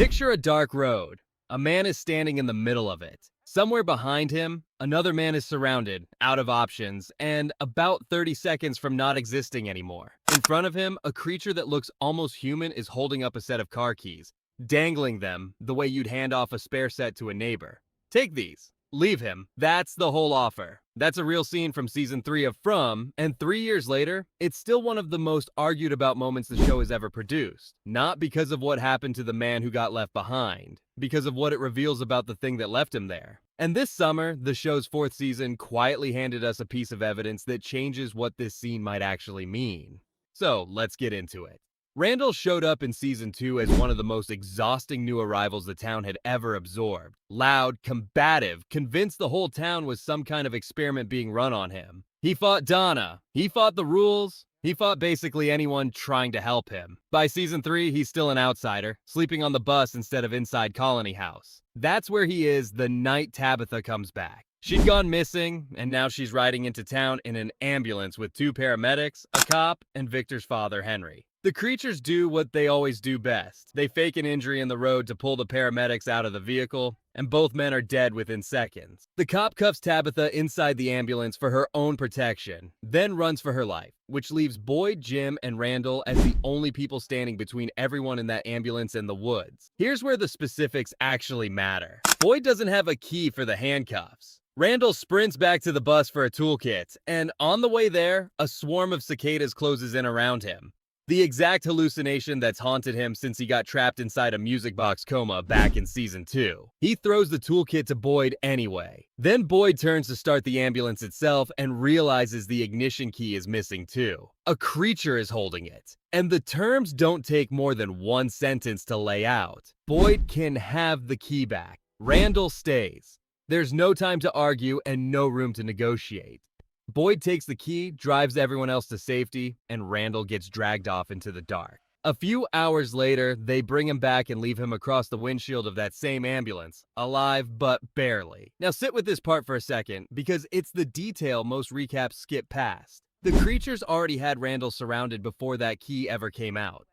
Picture a dark road. A man is standing in the middle of it. Somewhere behind him, another man is surrounded, out of options, and about 30 seconds from not existing anymore. In front of him, a creature that looks almost human is holding up a set of car keys, dangling them the way you'd hand off a spare set to a neighbor. Take these. Leave him. That's the whole offer. That's a real scene from season 3 of From, and 3 years later, it's still one of the most argued about moments the show has ever produced. Not because of what happened to the man who got left behind, because of what it reveals about the thing that left him there. And this summer, the show's 4th season quietly handed us a piece of evidence that changes what this scene might actually mean. So, let's get into it. Randall showed up in season 2 as one of the most exhausting new arrivals the town had ever absorbed. Loud, combative, convinced the whole town was some kind of experiment being run on him. He fought Donna. He fought the rules. He fought basically anyone trying to help him. By season 3, he's still an outsider, sleeping on the bus instead of inside Colony House. That's where he is the night Tabitha comes back. She'd gone missing, and now she's riding into town in an ambulance with 2 paramedics, a cop, and Victor's father, Henry. The creatures do what they always do best. They fake an injury in the road to pull the paramedics out of the vehicle, and both men are dead within seconds. The cop cuffs Tabitha inside the ambulance for her own protection, then runs for her life, which leaves Boyd, Jim, and Randall as the only people standing between everyone in that ambulance and the woods. Here's where the specifics actually matter. Boyd doesn't have a key for the handcuffs. Randall sprints back to the bus for a toolkit, and on the way there, a swarm of cicadas closes in around him. The exact hallucination that's haunted him since he got trapped inside a music box coma back in season 2. He throws the toolkit to Boyd anyway. Then Boyd turns to start the ambulance itself and realizes the ignition key is missing too. A creature is holding it. And the terms don't take more than 1 sentence to lay out. Boyd can have the key back. Randall stays. There's no time to argue and no room to negotiate. Boyd takes the key, drives everyone else to safety, and Randall gets dragged off into the dark. A few hours later, they bring him back and leave him across the windshield of that same ambulance, alive but barely. Now sit with this part for a second, because it's the detail most recaps skip past. The creatures already had Randall surrounded before that key ever came out.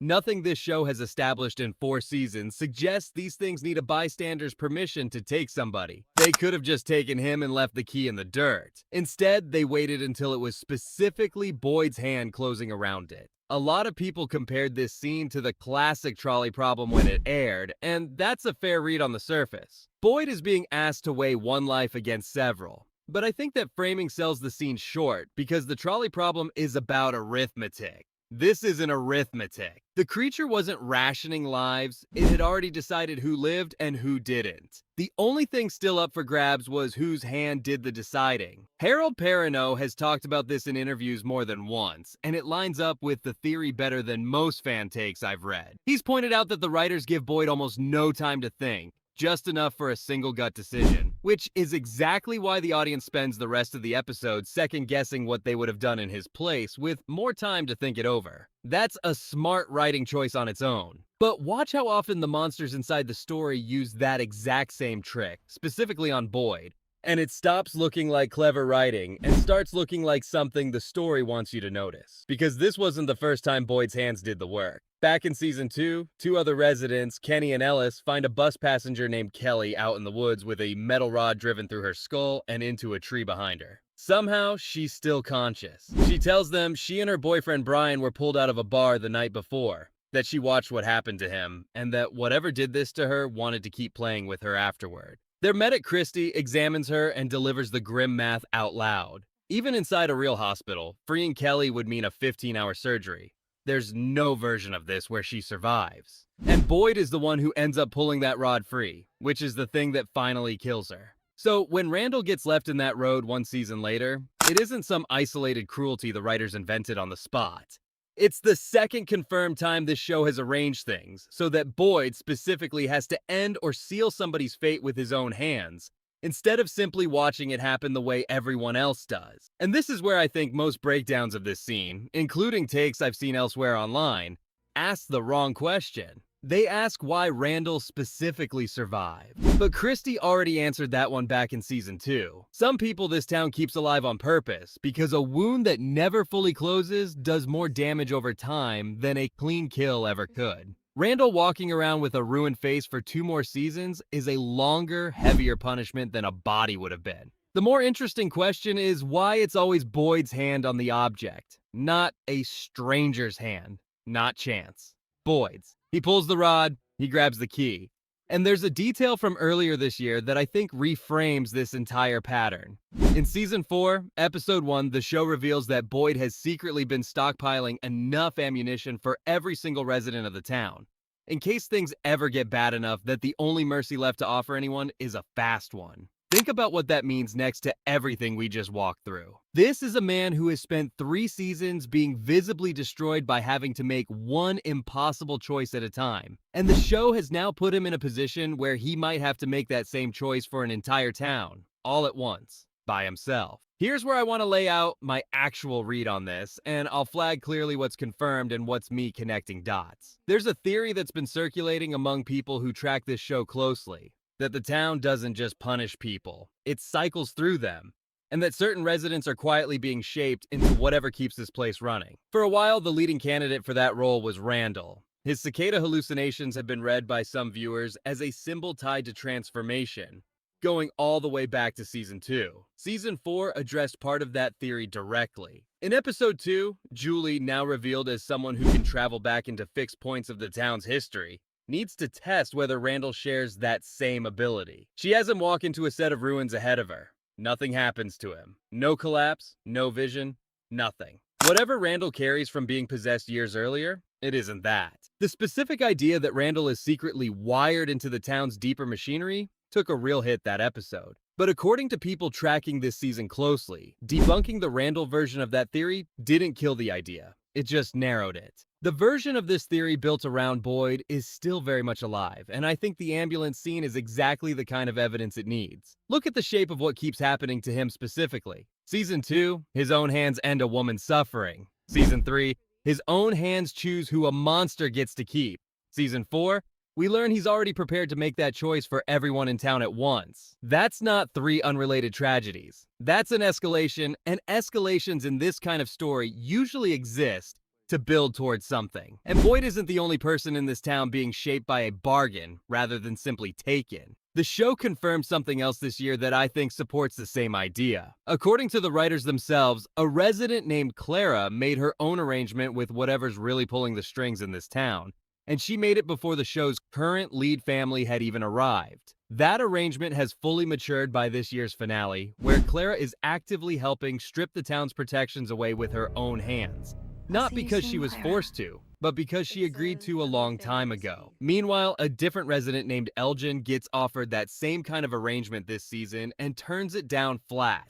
Nothing this show has established in 4 seasons suggests these things need a bystander's permission to take somebody. They could have just taken him and left the key in the dirt. Instead, they waited until it was specifically Boyd's hand closing around it. A lot of people compared this scene to the classic trolley problem when it aired, and that's a fair read on the surface. Boyd is being asked to weigh one life against several. But I think that framing sells the scene short because the trolley problem is about arithmetic. This isn't arithmetic. The creature wasn't rationing lives. It had already decided who lived and who didn't. The only thing still up for grabs was whose hand did the deciding. Harold Perrineau has talked about this in interviews more than once, and it lines up with the theory better than most fan takes I've read. He's pointed out that the writers give Boyd almost no time to think, just enough for a single gut decision, which is exactly why the audience spends the rest of the episode second-guessing what they would have done in his place with more time to think it over. That's a smart writing choice on its own. But watch how often the monsters inside the story use that exact same trick, specifically on Boyd. And it stops looking like clever writing and starts looking like something the story wants you to notice. Because this wasn't the first time Boyd's hands did the work. Back in season 2, 2 other residents, Kenny and Ellis, find a bus passenger named Kelly out in the woods with a metal rod driven through her skull and into a tree behind her. Somehow, she's still conscious. She tells them she and her boyfriend Brian were pulled out of a bar the night before, that she watched what happened to him, and that whatever did this to her wanted to keep playing with her afterward. Their medic Christy examines her and delivers the grim math out loud. Even inside a real hospital, freeing Kelly would mean a 15-hour surgery. There's no version of this where she survives. And Boyd is the one who ends up pulling that rod free, which is the thing that finally kills her. So when Randall gets left in that road 1 season later, it isn't some isolated cruelty the writers invented on the spot. It's the second confirmed time this show has arranged things, so that Boyd specifically has to end or seal somebody's fate with his own hands, instead of simply watching it happen the way everyone else does. And this is where I think most breakdowns of this scene, including takes I've seen elsewhere online, ask the wrong question. They ask why Randall specifically survived. But Christy already answered that one back in season 2. Some people this town keeps alive on purpose because a wound that never fully closes does more damage over time than a clean kill ever could. Randall walking around with a ruined face for 2 more seasons is a longer, heavier punishment than a body would have been. The more interesting question is why it's always Boyd's hand on the object, not a stranger's hand, not chance. Boyd's. He pulls the rod, he grabs the key. And there's a detail from earlier this year that I think reframes this entire pattern. In Season 4, Episode 1, the show reveals that Boyd has secretly been stockpiling enough ammunition for every single resident of the town, in case things ever get bad enough that the only mercy left to offer anyone is a fast one. Think about what that means next to everything we just walked through. This is a man who has spent 3 seasons being visibly destroyed by having to make one impossible choice at a time. And the show has now put him in a position where he might have to make that same choice for an entire town, all at once, by himself. Here's where I want to lay out my actual read on this, and I'll flag clearly what's confirmed and what's me connecting dots. There's a theory that's been circulating among people who track this show closely, that the town doesn't just punish people, it cycles through them, and that certain residents are quietly being shaped into whatever keeps this place running. For a while, the leading candidate for that role was Randall. His cicada hallucinations have been read by some viewers as a symbol tied to transformation, going all the way back to Season 2. Season 4 addressed part of that theory directly. In Episode 2, Julie, now revealed as someone who can travel back into fixed points of the town's history, needs to test whether Randall shares that same ability. She has him walk into a set of ruins ahead of her. Nothing happens to him. No collapse, no vision, nothing. Whatever Randall carries from being possessed years earlier, it isn't that. The specific idea that Randall is secretly wired into the town's deeper machinery took a real hit that episode. But according to people tracking this season closely, debunking the Randall version of that theory didn't kill the idea. It just narrowed it. The version of this theory built around Boyd is still very much alive, and I think the ambulance scene is exactly the kind of evidence it needs. Look at the shape of what keeps happening to him specifically. Season 2, his own hands end a woman's suffering. Season 3, his own hands choose who a monster gets to keep. Season 4, we learn he's already prepared to make that choice for everyone in town at once. That's not 3 unrelated tragedies. That's an escalation, and escalations in this kind of story usually exist to build towards something. And Boyd isn't the only person in this town being shaped by a bargain rather than simply taken. The show confirmed something else this year that I think supports the same idea. According to the writers themselves, a resident named Clara made her own arrangement with whatever's really pulling the strings in this town, and she made it before the show's current lead family had even arrived. That arrangement has fully matured by this year's finale, where Clara is actively helping strip the town's protections away with her own hands. Not because she was forced to, but because she agreed to a long time ago. Meanwhile, a different resident named Elgin gets offered that same kind of arrangement this season and turns it down flat,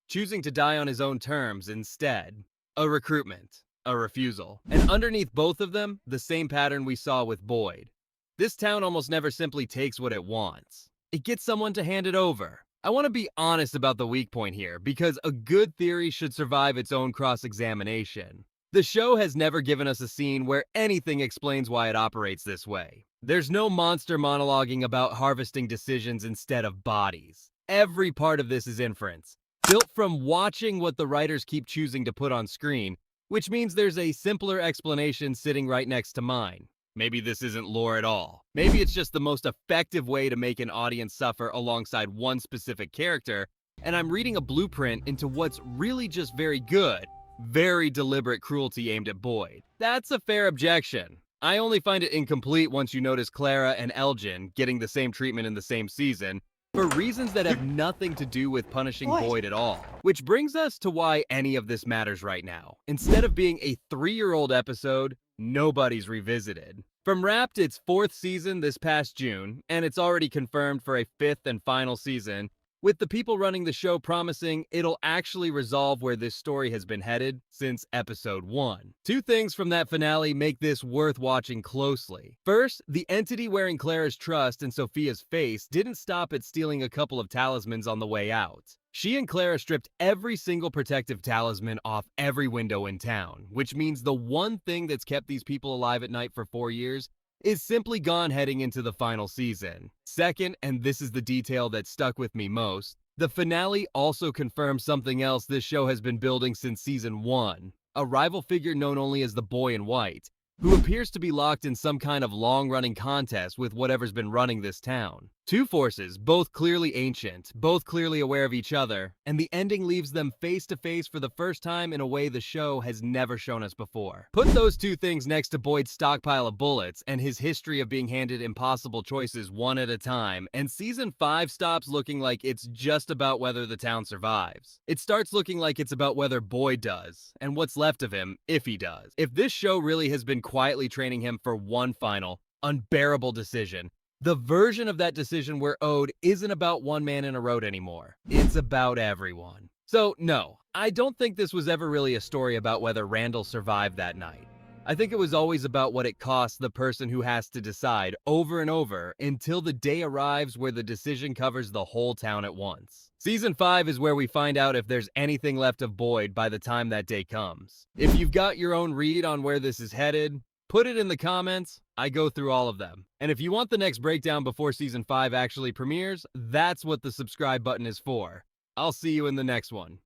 choosing to die on his own terms instead. A recruitment, a refusal. And underneath both of them, the same pattern we saw with Boyd. This town almost never simply takes what it wants. It gets someone to hand it over. I want to be honest about the weak point here, because a good theory should survive its own cross-examination. The show has never given us a scene where anything explains why it operates this way. There's no monster monologuing about harvesting decisions instead of bodies. Every part of this is inference, built from watching what the writers keep choosing to put on screen, which means there's a simpler explanation sitting right next to mine. Maybe this isn't lore at all. Maybe it's just the most effective way to make an audience suffer alongside one specific character, and I'm reading a blueprint into what's really just very good, very deliberate cruelty aimed at Boyd. That's a fair objection. I only find it incomplete once you notice Clara and Elgin getting the same treatment in the same season, for reasons that have nothing to do with punishing Boyd at all. Which brings us to why any of this matters right now. Instead of being a 3-year-old episode, nobody's revisited. From Wrapped, its 4th season this past June, and it's already confirmed for a 5th and final season, with the people running the show promising it'll actually resolve where this story has been headed since episode 1. 2 things from that finale make this worth watching closely. First, the entity wearing Clara's trust and Sophia's face didn't stop at stealing a couple of talismans on the way out. She and Clara stripped every single protective talisman off every window in town, which means the one thing that's kept these people alive at night for 4 years is simply gone heading into the final season. Second, and this is the detail that stuck with me most, the finale also confirms something else this show has been building since season 1. A rival figure known only as the Boy in White, who appears to be locked in some kind of long-running contest with whatever's been running this town. Two forces, both clearly ancient, both clearly aware of each other, and the ending leaves them face to face for the first time in a way the show has never shown us before. Put those two things next to Boyd's stockpile of bullets and his history of being handed impossible choices one at a time, and season 5 stops looking like it's just about whether the town survives. It starts looking like it's about whether Boyd does, and what's left of him if he does. If this show really has been quietly training him for one final, unbearable decision, the version of that decision where Ode isn't about one man in a road anymore. It's about everyone. So no, I don't think this was ever really a story about whether Randall survived that night. I think it was always about what it costs the person who has to decide over and over until the day arrives where the decision covers the whole town at once. Season 5 is where we find out if there's anything left of Boyd by the time that day comes. If you've got your own read on where this is headed, put it in the comments. I go through all of them. And if you want the next breakdown before Season 5 actually premieres, that's what the subscribe button is for. I'll see you in the next one.